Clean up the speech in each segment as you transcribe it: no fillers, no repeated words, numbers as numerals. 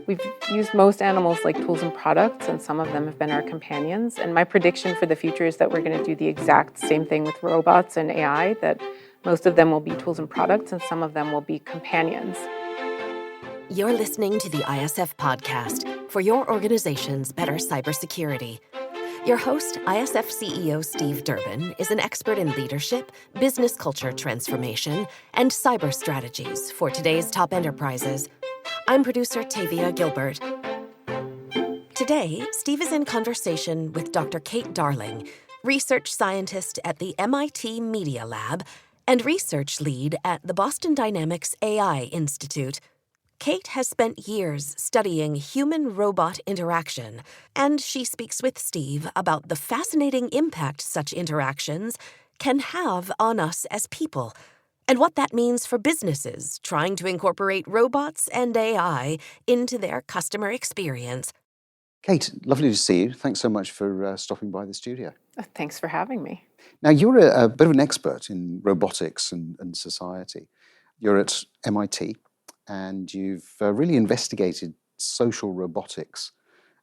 We've used most animals like tools and products, and some of them have been our companions. And my prediction for the future is that we're going to do the exact same thing with robots and AI, that most of them will be tools and products, and some of them will be companions. You're listening to the ISF podcast for your organization's better cybersecurity. Your host, ISF CEO Steve Durbin, is an expert in leadership, business culture transformation, and cyber strategies for today's top enterprises. I'm producer Tavia Gilbert. Today, Steve is in conversation with Dr. Kate Darling, research scientist at the MIT Media Lab and research lead at the Boston Dynamics AI Institute. Kate has spent years studying human-robot interaction, and she speaks with Steve about the fascinating impact such interactions can have on us as people, and what that means for businesses trying to incorporate robots and AI into their customer experience. Kate, lovely to see you. Thanks so much for stopping by the studio. Thanks for having me. Now, you're a bit of an expert in robotics and society. You're at MIT, and you've really investigated social robotics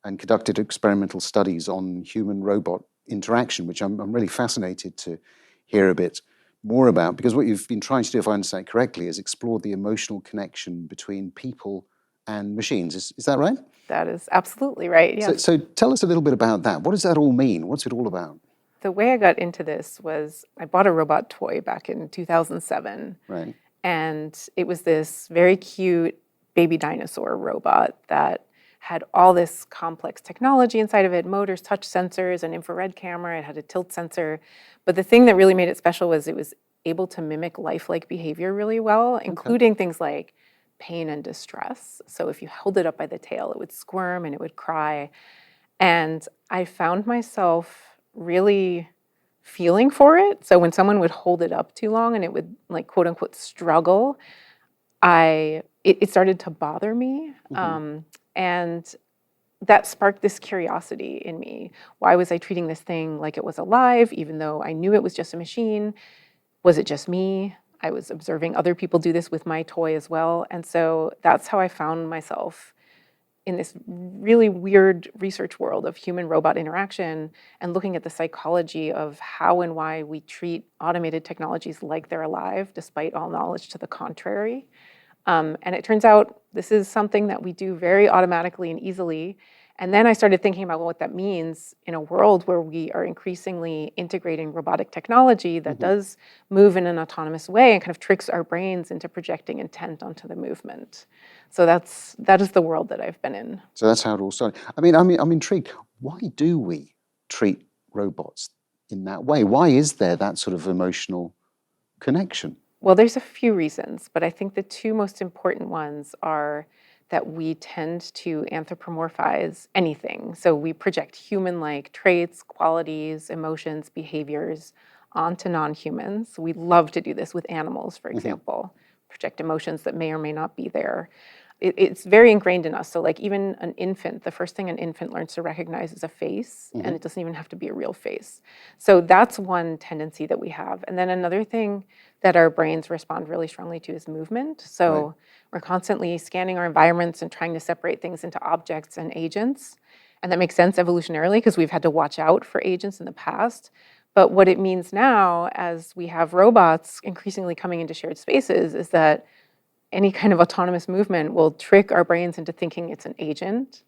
and conducted experimental studies on human-robot interaction, which I'm really fascinated to hear a bit more about, because what you've been trying to do, if I understand correctly, is explore the emotional connection between people and machines. Is that right? That is absolutely right, yes. So tell us a little bit about that. What does that all mean? What's it all about? The way I got into this was I bought a robot toy back in 2007. Right. And it was this very cute baby dinosaur robot that had all this complex technology inside of it, motors, touch sensors, an infrared camera, it had a tilt sensor. But the thing that really made it special was it was able to mimic lifelike behavior really well, including things like pain and distress. So if you held it up by the tail, it would squirm and it would cry. And I found myself really feeling for it. So when someone would hold it up too long and it would, like, quote unquote struggle, it started to bother me. And that sparked this curiosity in me. Why was I treating this thing like it was alive, even though I knew it was just a machine? Was it just me? I was observing other people do this with my toy as well. And so that's how I found myself in this really weird research world of human-robot interaction and looking at the psychology of how and why we treat automated technologies like they're alive, despite all knowledge to the contrary. And it turns out this is something that we do very automatically and easily. And then I started thinking about what that means in a world where we are increasingly integrating robotic technology that does move in an autonomous way and kind of tricks our brains into projecting intent onto the movement. So that is the world that I've been in. So that's how it all started. I mean, I'm intrigued. Why do we treat robots in that way? Why is there that sort of emotional connection? Well, there's a few reasons, but I think the two most important ones are that we tend to anthropomorphize anything. So we project human-like traits, qualities, emotions, behaviors onto non-humans. We love to do this with animals, for example, project emotions that may or may not be there. It's very ingrained in us. So like even an infant, the first thing an infant learns to recognize is a face, and it doesn't even have to be a real face. So that's one tendency that we have. And then another thing that our brains respond really strongly to is movement. So we're constantly scanning our environments and trying to separate things into objects and agents. And that makes sense evolutionarily because we've had to watch out for agents in the past. But what it means now, as we have robots increasingly coming into shared spaces, is that any kind of autonomous movement will trick our brains into thinking it's an agent.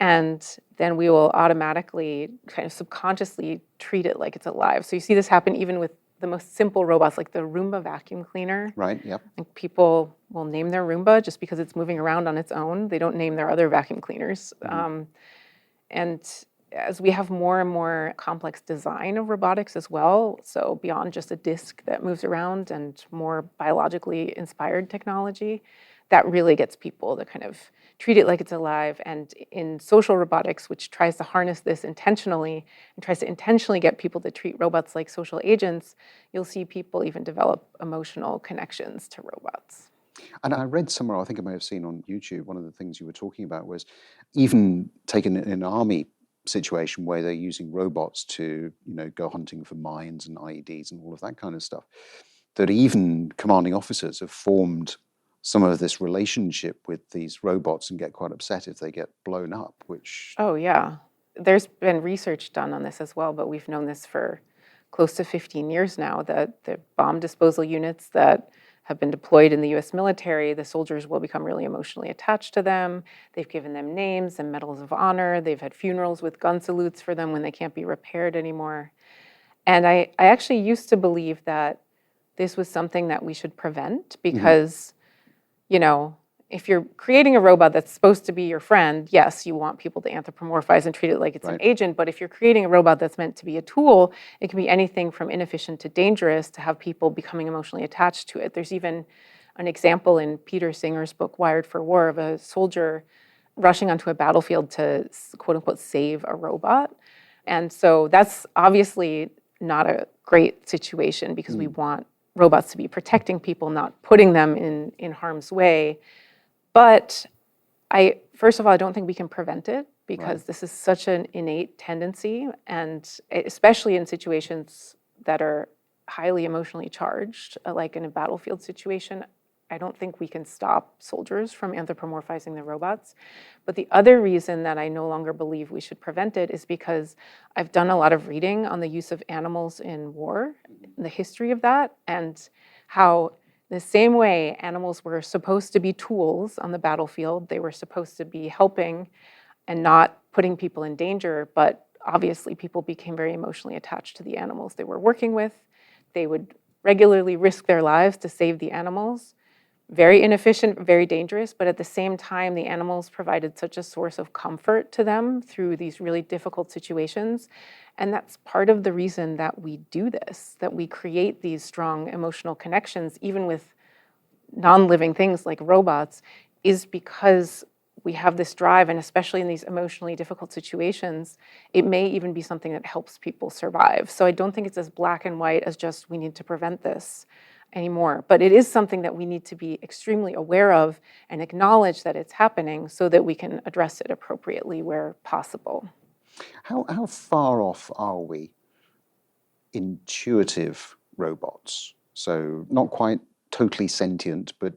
And then we will automatically kind of subconsciously treat it like it's alive. So you see this happen even with the most simple robots, like the Roomba vacuum cleaner. Right, yep. Like people will name their Roomba just because it's moving around on its own. They don't name their other vacuum cleaners. And as we have more and more complex design of robotics as well, so beyond just a disk that moves around and more biologically inspired technology, that really gets people to kind of treat it like it's alive. And in social robotics, which tries to harness this intentionally and tries to intentionally get people to treat robots like social agents, you'll see people even develop emotional connections to robots. And I read somewhere, I think I may have seen on YouTube, one of the things you were talking about was even taken in an army situation where they're using robots to, go hunting for mines and IEDs and all of that kind of stuff, that even commanding officers have formed some of this relationship with these robots and get quite upset if they get blown up, which... Oh, yeah. There's been research done on this as well, but we've known this for close to 15 years now, that the bomb disposal units that have been deployed in the US military, the soldiers will become really emotionally attached to them. They've given them names and medals of honor. They've had funerals with gun salutes for them when they can't be repaired anymore. And I actually used to believe that this was something that we should prevent because, you know, if you're creating a robot that's supposed to be your friend, yes, you want people to anthropomorphize and treat it like it's an agent. But if you're creating a robot that's meant to be a tool, it can be anything from inefficient to dangerous to have people becoming emotionally attached to it. There's even an example in Peter Singer's book, Wired for War, of a soldier rushing onto a battlefield to, quote unquote, save a robot. And so that's obviously not a great situation because we want robots to be protecting people, not putting them in harm's way. But first of all, I don't think we can prevent it because this is such an innate tendency, and especially in situations that are highly emotionally charged, like in a battlefield situation, I don't think we can stop soldiers from anthropomorphizing the robots. But the other reason that I no longer believe we should prevent it is because I've done a lot of reading on the use of animals in war, the history of that, and how the same way animals were supposed to be tools on the battlefield, they were supposed to be helping and not putting people in danger, but obviously people became very emotionally attached to the animals they were working with. They would regularly risk their lives to save the animals. Very inefficient, very dangerous, but at the same time, the animals provided such a source of comfort to them through these really difficult situations. And that's part of the reason that we do this, that we create these strong emotional connections, even with non-living things like robots, is because we have this drive, and especially in these emotionally difficult situations, it may even be something that helps people survive. So I don't think it's as black and white as just we need to prevent this anymore. But it is something that we need to be extremely aware of and acknowledge that it's happening so that we can address it appropriately where possible. How far off are we intuitive robots? So not quite totally sentient, but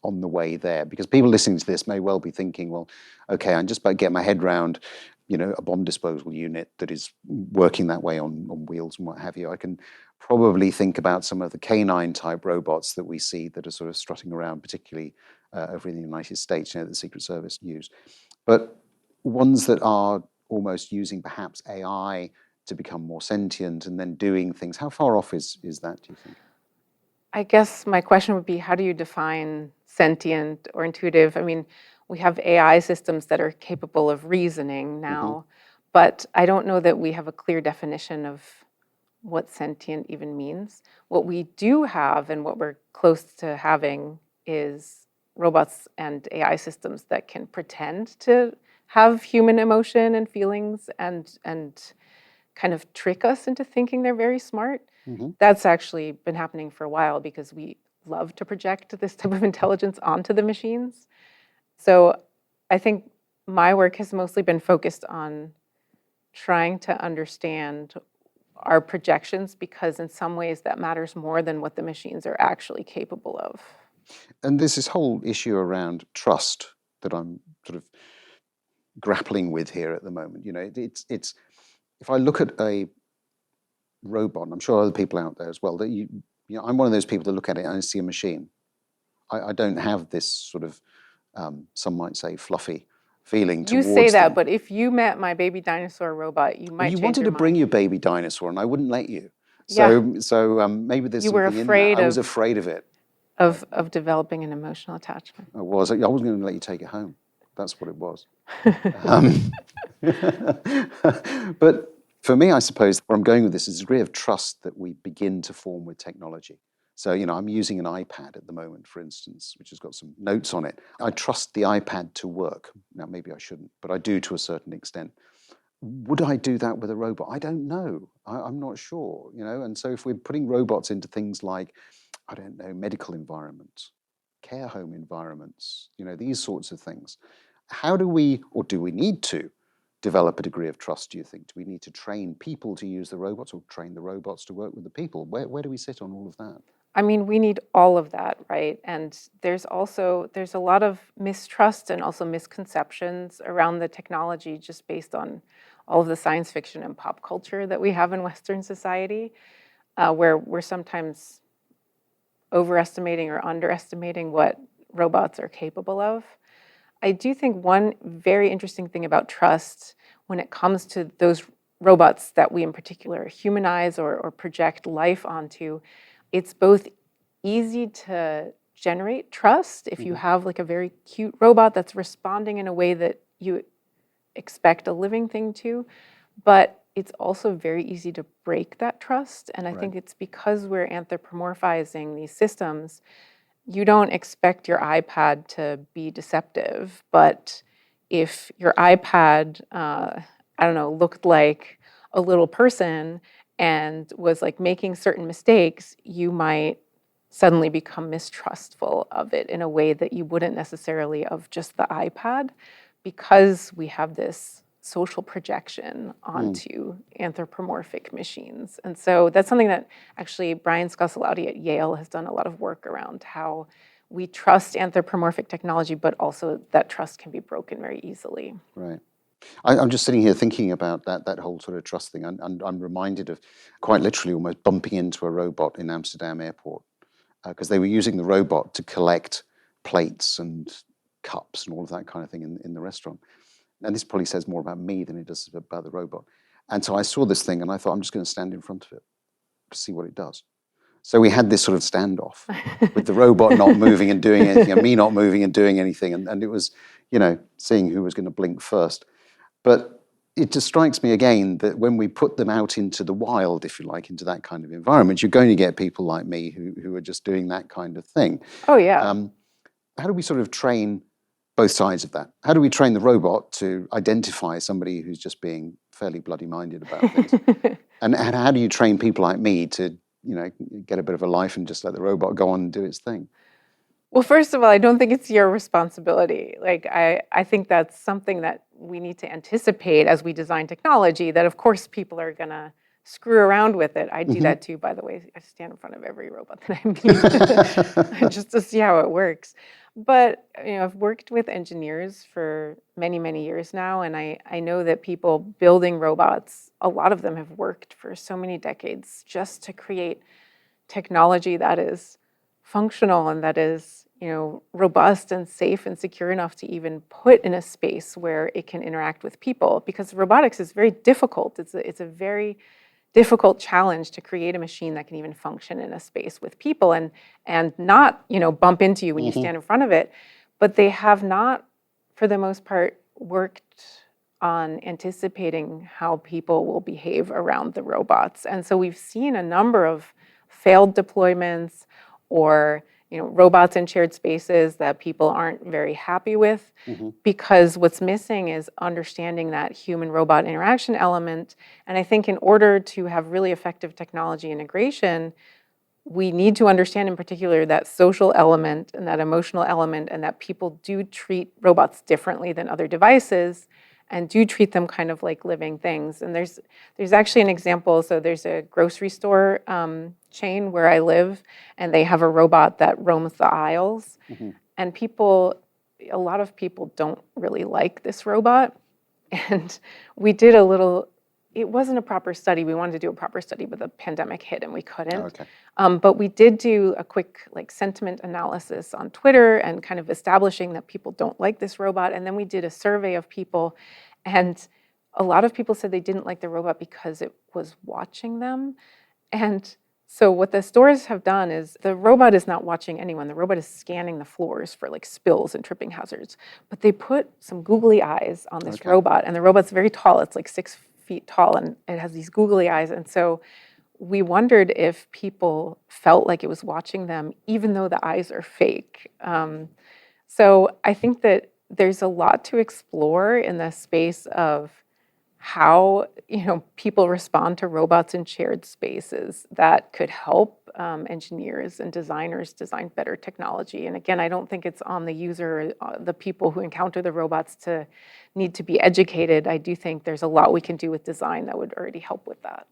on the way there? Because people listening to this may well be thinking, well, okay, I'm just about to get my head around, you know, a bomb disposal unit that is working that way on wheels and what have you. I can probably think about some of the canine type robots that we see that are sort of strutting around, particularly over in the United States, you know, the Secret Service use. But ones that are almost using perhaps AI to become more sentient and then doing things, how far off is that, do you think? I guess my question would be, how do you define sentient or intuitive? I mean, we have AI systems that are capable of reasoning now, but I don't know that we have a clear definition of what sentient even means. What we do have and what we're close to having is robots and AI systems that can pretend to have human emotion and feelings and kind of trick us into thinking they're very smart. That's actually been happening for a while because we love to project this type of intelligence onto the machines. So I think my work has mostly been focused on trying to understand our projections because in some ways that matters more than what the machines are actually capable of. And there's this whole issue around trust that I'm sort of grappling with here at the moment. You know, it's if I look at a robot, and I'm sure other people out there as well, that you know, I'm one of those people that look at it and I see a machine. I don't have this sort of, some might say, fluffy feeling towards You say that, them. but if you met my baby dinosaur robot, you might You change wanted your to bring mind. your baby dinosaur, and I wouldn't let you. Yeah. So maybe there's You were something in that. afraid I was of- afraid of it. Of developing an emotional attachment. I wasn't going to let you take it home. That's what it was. But for me, I suppose where I'm going with this is a degree of trust that we begin to form with technology. So, you know, I'm using an iPad at the moment, for instance, which has got some notes on it. I trust the iPad to work. Now, maybe I shouldn't, but I do to a certain extent. Would I do that with a robot? I don't know. I'm not sure, you know. And so if we're putting robots into things like, I don't know, medical environments, care home environments, you know, these sorts of things, how do we, or do we need to, develop a degree of trust, do you think? Do we need to train people to use the robots or train the robots to work with the people? Where do we sit on all of that? I mean, we need all of that, right? And there's a lot of mistrust and also misconceptions around the technology just based on all of the science fiction and pop culture that we have in Western society, where we're sometimes overestimating or underestimating what robots are capable of. I do think one very interesting thing about trust when it comes to those robots that we in particular humanize or project life onto, it's both easy to generate trust if you have like a very cute robot that's responding in a way that you expect a living thing to, but it's also very easy to break that trust. And I think it's because we're anthropomorphizing these systems. You don't expect your iPad to be deceptive, but if your iPad, I don't know, looked like a little person and was like making certain mistakes, you might suddenly become mistrustful of it in a way that you wouldn't necessarily of just the iPad, because we have this social projection onto anthropomorphic machines. And so that's something that actually Brian Scosalauti at Yale has done a lot of work around, how we trust anthropomorphic technology, but also that trust can be broken very easily. Right. I'm just sitting here thinking about that whole sort of trust thing, and I'm reminded of quite literally almost bumping into a robot in Amsterdam airport, because they were using the robot to collect plates and cups and all of that kind of thing in the restaurant. And this probably says more about me than it does about the robot. And so I saw this thing and I thought, I'm just going to stand in front of it to see what it does. So we had this sort of standoff with the robot not moving and doing anything, and me not moving and doing anything. And it was, seeing who was going to blink first. But it just strikes me again that when we put them out into the wild, if you like, into that kind of environment, you're going to get people like me who are just doing that kind of thing. Oh, yeah. How do we sort of train both sides of that? How do we train the robot to identify somebody who's just being fairly bloody minded about things? and how do you train people like me to, get a bit of a life and just let the robot go on and do its thing? Well, first of all, I don't think it's your responsibility. Like, I think that's something that we need to anticipate as we design technology, that of course people are going to screw around with it. I do that too, by the way. I stand in front of every robot that I meet just to see how it works. But I've worked with engineers for many, many years now, and I know that people building robots, a lot of them have worked for so many decades just to create technology that is functional and that is robust and safe and secure enough to even put in a space where it can interact with people. Because robotics is very difficult. It's a very difficult challenge to create a machine that can even function in a space with people and not bump into you when you stand in front of it. But they have not, for the most part, worked on anticipating how people will behave around the robots. And so we've seen a number of failed deployments or robots in shared spaces that people aren't very happy with, because what's missing is understanding that human-robot interaction element. And I think in order to have really effective technology integration, we need to understand in particular that social element and that emotional element, and that people do treat robots differently than other devices and do treat them kind of like living things. And there's actually an example. So there's a grocery store chain where I live, and they have a robot that roams the aisles. And a lot of people don't really like this robot. And we did it wasn't a proper study. We wanted to do a proper study, but the pandemic hit and we couldn't. But we did do a quick sentiment analysis on Twitter and kind of establishing that people don't like this robot. And then we did a survey of people, and a lot of people said they didn't like the robot because it was watching them. And so what the stores have done is the robot is not watching anyone. The robot is scanning the floors for spills and tripping hazards. But they put some googly eyes on this robot, and the robot's very tall. It's 6 feet tall, and it has these googly eyes. And so we wondered if people felt like it was watching them, even though the eyes are fake. So I think that there's a lot to explore in the space of how people respond to robots in shared spaces that could help engineers and designers design better technology. And again, I don't think it's on the user, the people who encounter the robots to need to be educated. I do think there's a lot we can do with design that would already help with that.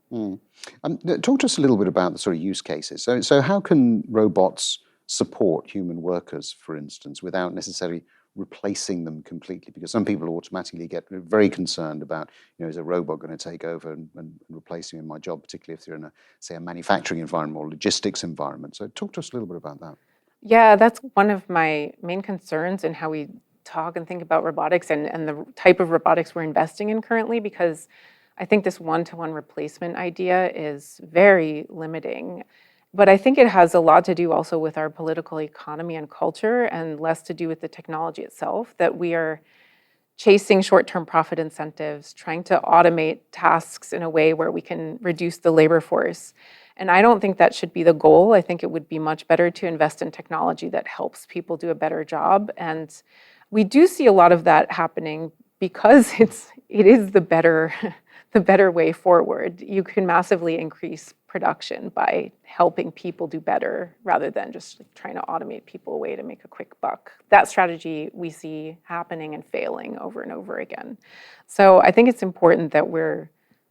Talk to us a little bit about the sort of use cases. So how can robots support human workers, for instance, without necessarily replacing them completely? Because some people automatically get very concerned about, is a robot going to take over and replace me in my job, particularly if they're in say, a manufacturing environment or logistics environment. So talk to us a little bit about that. Yeah, that's one of my main concerns in how we talk and think about robotics and the type of robotics we're investing in currently, because I think this one-to-one replacement idea is very limiting. But I think it has a lot to do also with our political economy and culture, and less to do with the technology itself, that we are chasing short-term profit incentives, trying to automate tasks in a way where we can reduce the labor force. And I don't think that should be the goal. I think it would be much better to invest in technology that helps people do a better job. And we do see a lot of that happening because it is the better way forward. You can massively increase production by helping people do better rather than just trying to automate people away to make a quick buck. That strategy we see happening and failing over and over again. So I think it's important that we're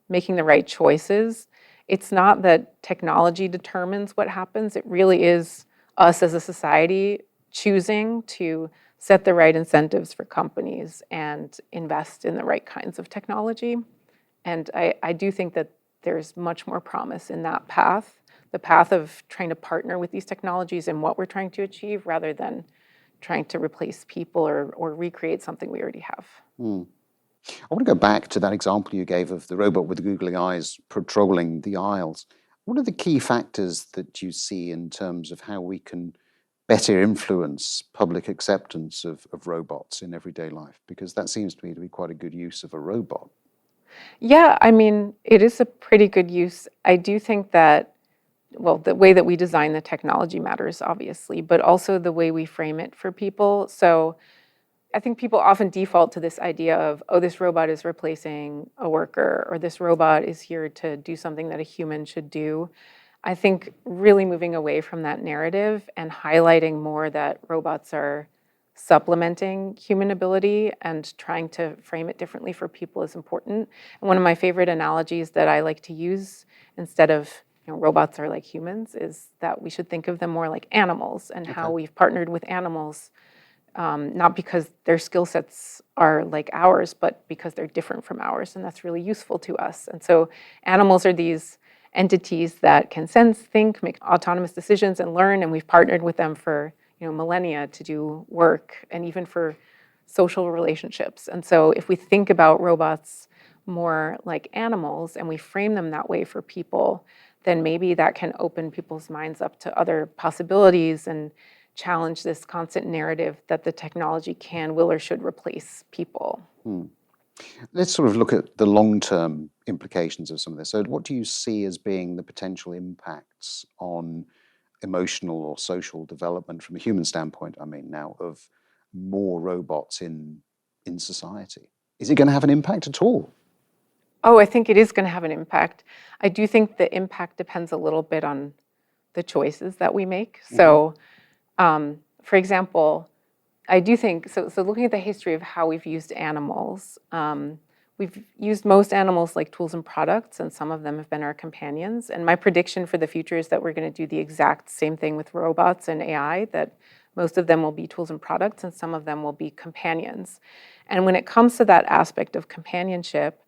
making the right choices. It's not that technology determines what happens. It really is us as a society choosing to set the right incentives for companies and invest in the right kinds of technology. And I do think that there's much more promise in that path, the path of trying to partner with these technologies and what we're trying to achieve rather than trying to replace people or recreate something we already have. I want to go back to that example you gave of the robot with the googly eyes patrolling the aisles. What are the key factors that you see in terms of how we can better influence public acceptance of robots in everyday life? Because that seems to me to be quite a good use of a robot. Yeah, I mean, it is a pretty good use. I do think that, well, the way that we design the technology matters, obviously, but also the way we frame it for people. So I think people often default to this idea of, oh, this robot is replacing a worker, or this robot is here to do something that a human should do. I think really moving away from that narrative and highlighting more that robots are supplementing human ability and trying to frame it differently for people is important. And one of my favorite analogies that I like to use instead of robots are like humans is that we should think of them more like animals, and how we've partnered with animals, not because their skill sets are like ours, but because they're different from ours, and that's really useful to us. And so animals are these entities that can sense, think, make autonomous decisions, and learn, and we've partnered with them for millennia to do work and even for social relationships. And so if we think about robots more like animals and we frame them that way for people, then maybe that can open people's minds up to other possibilities and challenge this constant narrative that the technology can, will, or should replace people. Let's sort of look at the long-term implications of some of this. So what do you see as being the potential impacts on emotional or social development from a human standpoint, I mean now, of more robots in society? Is it going to have an impact at all? Oh, I think it is going to have an impact. I do think the impact depends a little bit on the choices that we make. So, for example, I do think, so looking at the history of how we've used animals, we've used most animals like tools and products, and some of them have been our companions. And my prediction for the future is that we're going to do the exact same thing with robots and AI, that most of them will be tools and products, and some of them will be companions. And when it comes to that aspect of companionship,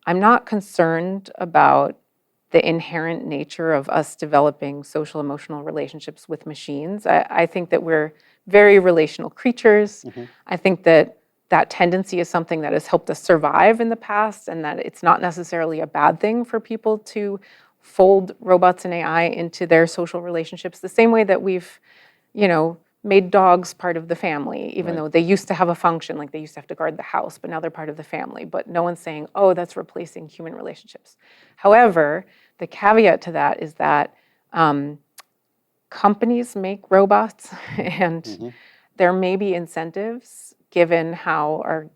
I'm not concerned about the inherent nature of us developing social emotional relationships with machines. I think that we're very relational creatures. I think that tendency is something that has helped us survive in the past, and that it's not necessarily a bad thing for people to fold robots and AI into their social relationships, the same way that we've, made dogs part of the family, even though they used to have a function, like they used to have to guard the house, but now they're part of the family. But no one's saying, oh, that's replacing human relationships. However, the caveat to that is that companies make robots, and there may be incentives given how our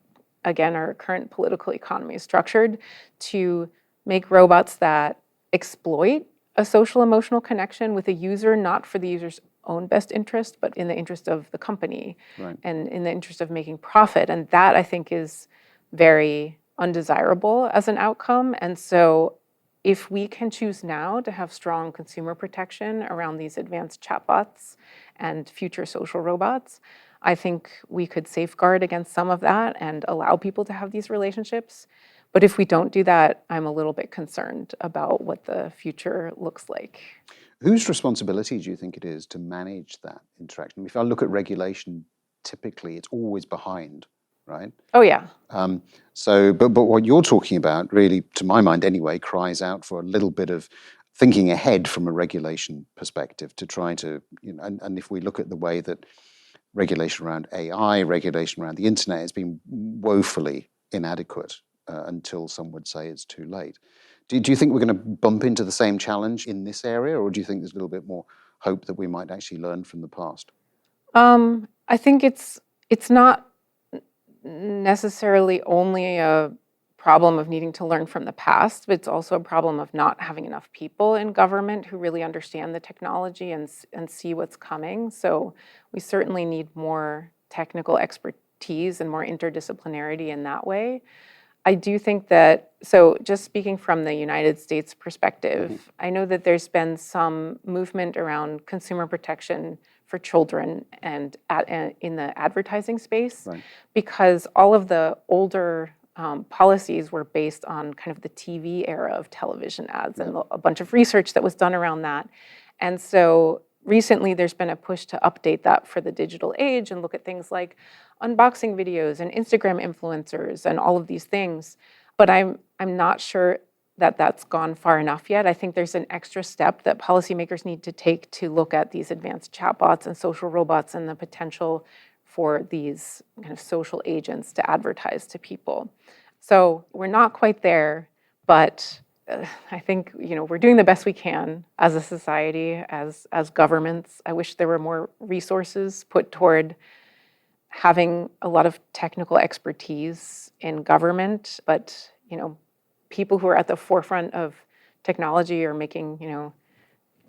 again, our current political economy is structured to make robots that exploit a social emotional connection with a user, not for the user's own best interest, but in the interest of the company and in the interest of making profit. And that, I think, is very undesirable as an outcome. And so if we can choose now to have strong consumer protection around these advanced chatbots and future social robots, I think we could safeguard against some of that and allow people to have these relationships. But if we don't do that, I'm a little bit concerned about what the future looks like. Whose responsibility do you think it is to manage that interaction? If I look at regulation, typically it's always behind, right? Oh, yeah. But what you're talking about, really, to my mind anyway, cries out for a little bit of thinking ahead from a regulation perspective to try to, and if we look at the way that regulation around AI, regulation around the internet has been woefully inadequate until some would say it's too late. Do you think we're going to bump into the same challenge in this area, or do you think there's a little bit more hope that we might actually learn from the past? I think it's not necessarily only a problem of needing to learn from the past, but it's also a problem of not having enough people in government who really understand the technology and see what's coming. So we certainly need more technical expertise and more interdisciplinarity in that way. I do think that, so just speaking from the United States perspective, I know that there's been some movement around consumer protection for children and in the advertising space, because all of the older policies were based on kind of the TV era of television ads and a bunch of research that was done around that. And so recently there's been a push to update that for the digital age and look at things like unboxing videos and Instagram influencers and all of these things. But I'm not sure that that's gone far enough yet. I think there's an extra step that policymakers need to take to look at these advanced chatbots and social robots and the potential for these kind of social agents to advertise to people. So we're not quite there, but I think we're doing the best we can as a society, as governments. I wish there were more resources put toward having a lot of technical expertise in government, but people who are at the forefront of technology are making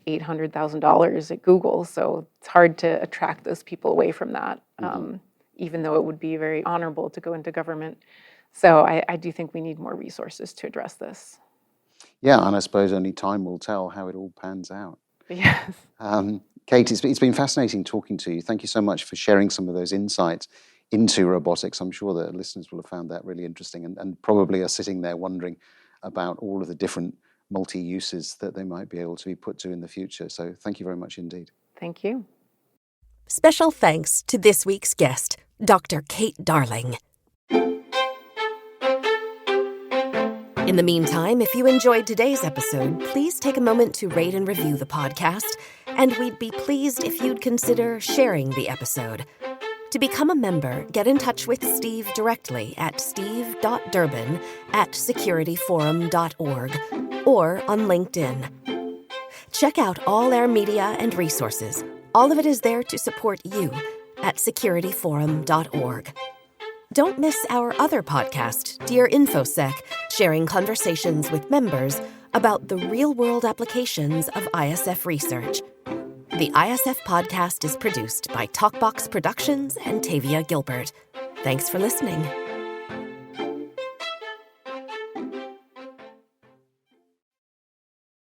$800,000 at Google, so it's hard to attract those people away from that, even though it would be very honorable to go into government. So I do think we need more resources to address this. Yeah, and I suppose only time will tell how it all pans out. Yes. Kate, it's been fascinating talking to you. Thank you so much for sharing some of those insights into robotics. I'm sure that listeners will have found that really interesting and probably are sitting there wondering about all of the different multi-uses that they might be able to be put to in the future. So thank you very much indeed. Thank you. Special thanks to this week's guest, Dr. Kate Darling. In the meantime, if you enjoyed today's episode, please take a moment to rate and review the podcast, and we'd be pleased if you'd consider sharing the episode. To become a member, get in touch with Steve directly at steve.durbin@securityforum.org or on LinkedIn. Check out all our media and resources. All of it is there to support you at securityforum.org. Don't miss our other podcast, Dear InfoSec, sharing conversations with members about the real-world applications of ISF research. The ISF podcast is produced by TalkBox Productions and Tavia Gilbert. Thanks for listening.